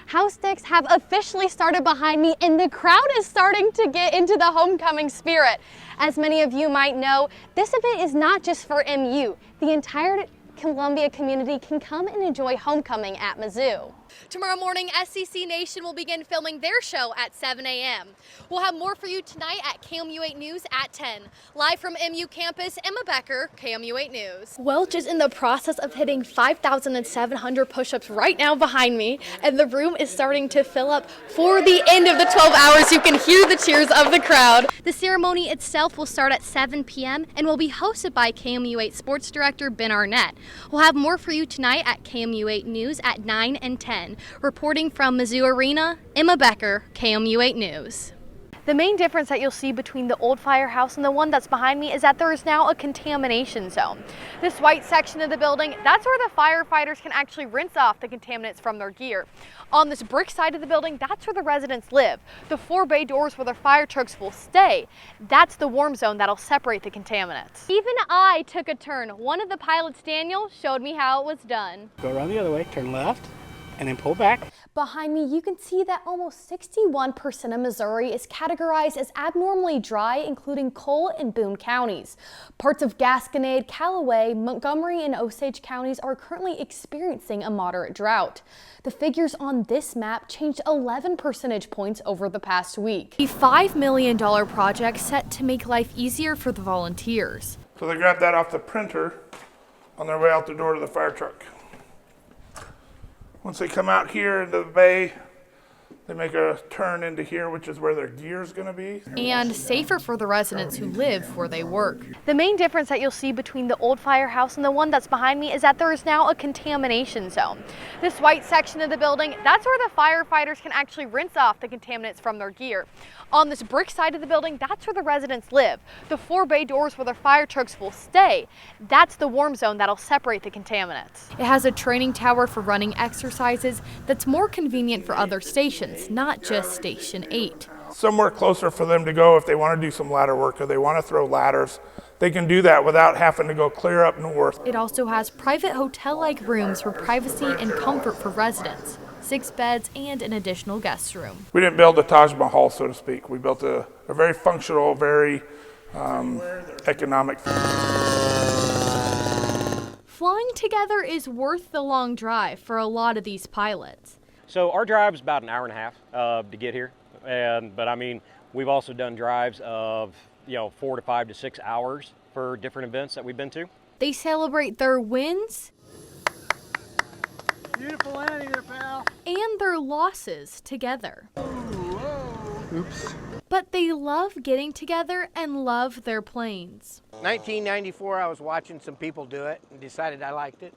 House decks have officially started behind me and the crowd is starting to get into the homecoming spirit. As many of you might know, this event is not just for MU. The entire Columbia community can come and enjoy homecoming at Mizzou. Tomorrow morning, SEC Nation will begin filming their show at 7 a.m. We'll have more for you tonight at KMU8 News at 10. Live from MU campus, Emma Becker, KMU8 News. Welch is in the process of hitting 5,700 push-ups right now behind me, and the room is starting to fill up for the end of the 12 hours. You can hear the cheers of the crowd. The ceremony itself will start at 7 p.m. and will be hosted by KMU8 Sports Director Ben Arnett. We'll have more for you tonight at KMU8 News at 9 and 10. Reporting from Mizzou Arena, Emma Becker, KMU8 News. The main difference that you'll see between the old firehouse and the one that's behind me is that there is now a contamination zone. This white section of the building, that's where the firefighters can actually rinse off the contaminants from their gear. On this brick side of the building, that's where the residents live. The 4 bay doors where their fire trucks will stay, that's the warm zone that'll separate the contaminants. Even I took a turn. One of the pilots, Daniel, showed me how it was done. Go around the other way, turn left, and then pull back. Behind me, you can see that almost 61% of Missouri is categorized as abnormally dry, including Cole and Boone counties. Parts of Gasconade, Callaway, Montgomery, and Osage counties are currently experiencing a moderate drought. The figures on this map changed 11 percentage points over the past week. A $5 million project set to make life easier for the volunteers. So they grabbed that off the printer on their way out the door to the fire truck. Once they come out here into the bay, they make a turn into here, which is where their gear is going to be. And safer for the residents who live where they work. The main difference that you'll see between the old firehouse and the one that's behind me is that there is now a contamination zone. This white section of the building, that's where the firefighters can actually rinse off the contaminants from their gear. On this brick side of the building, that's where the residents live. The 4 bay doors where their fire trucks will stay, that's the warm zone that'll separate the contaminants. It has a training tower for running exercises that's more convenient for other stations, not just Station 8. Somewhere closer for them to go if they want to do some ladder work or they want to throw ladders. They can do that without having to go clear up north. It also has private hotel-like rooms for privacy and comfort for residents. 6 beds and an additional guest room. We didn't build a Taj Mahal, so to speak. We built a very functional, very economic. Flying together is worth the long drive for a lot of these pilots. So our drive is about an hour and a half to get here, but I mean we've also done drives of 4 to 5 to 6 hours for different events that we've been to. They celebrate their wins. Beautiful landing there, pal. And their losses together. Oops. But they love getting together and love their planes. 1994, I was watching some people do it and decided I liked it.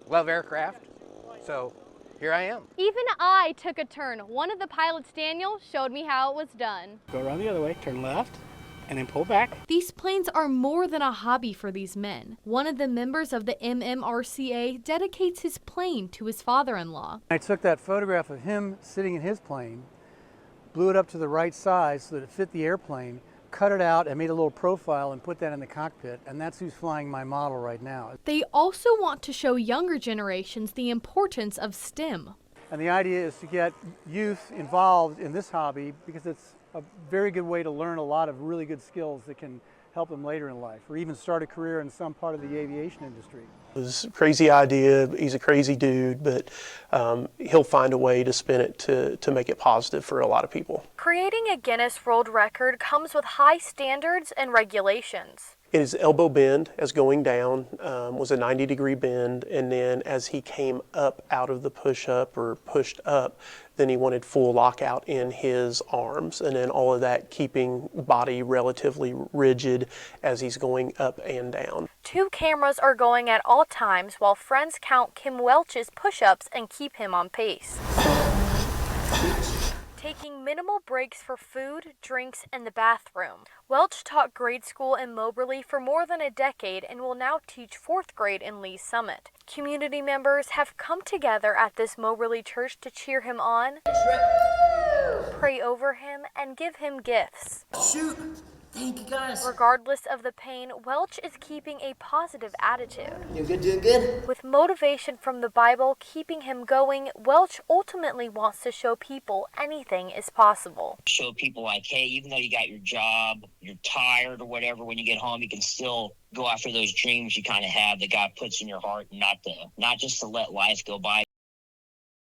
Love aircraft, so here I am. Even I took a turn. One of the pilots, Daniel, showed me how it was done. Go around the other way, turn left, and then pull back. These planes are more than a hobby for these men. One of the members of the MMRCA dedicates his plane to his father-in-law. I took that photograph of him sitting in his plane, blew it up to the right size so that it fit the airplane, cut it out and made a little profile and put that in the cockpit, and that's who's flying my model right now. They also want to show younger generations the importance of STEM. And the idea is to get youth involved in this hobby because it's a very good way to learn a lot of really good skills that can help them later in life, or even start a career in some part of the aviation industry. It was a crazy idea. He's a crazy dude, but he'll find a way to spin it to make it positive for a lot of people. Creating a Guinness World Record comes with high standards and regulations. His elbow bend as going down was a 90-degree bend, and then as he came up out of the push-up or pushed up, then he wanted full lockout in his arms, and then all of that keeping body relatively rigid as he's going up and down. 2 cameras are going at all times while friends count Kim Welch's push-ups and keep him on pace. Taking minimal breaks for food, drinks, and the bathroom. Welch taught grade school in Moberly for more than a decade and will now teach 4th grade in Lee's Summit. Community members have come together at this Moberly church to cheer him on, pray over him, and give him gifts. Shoot! Thank you, guys. Regardless of the pain, Welch is keeping a positive attitude. Doing good, doing good. With motivation from the Bible keeping him going, Welch ultimately wants to show people anything is possible. Show people like, hey, even though you got your job, you're tired or whatever, when you get home, you can still go after those dreams you kind of have that God puts in your heart, and not just to let life go by.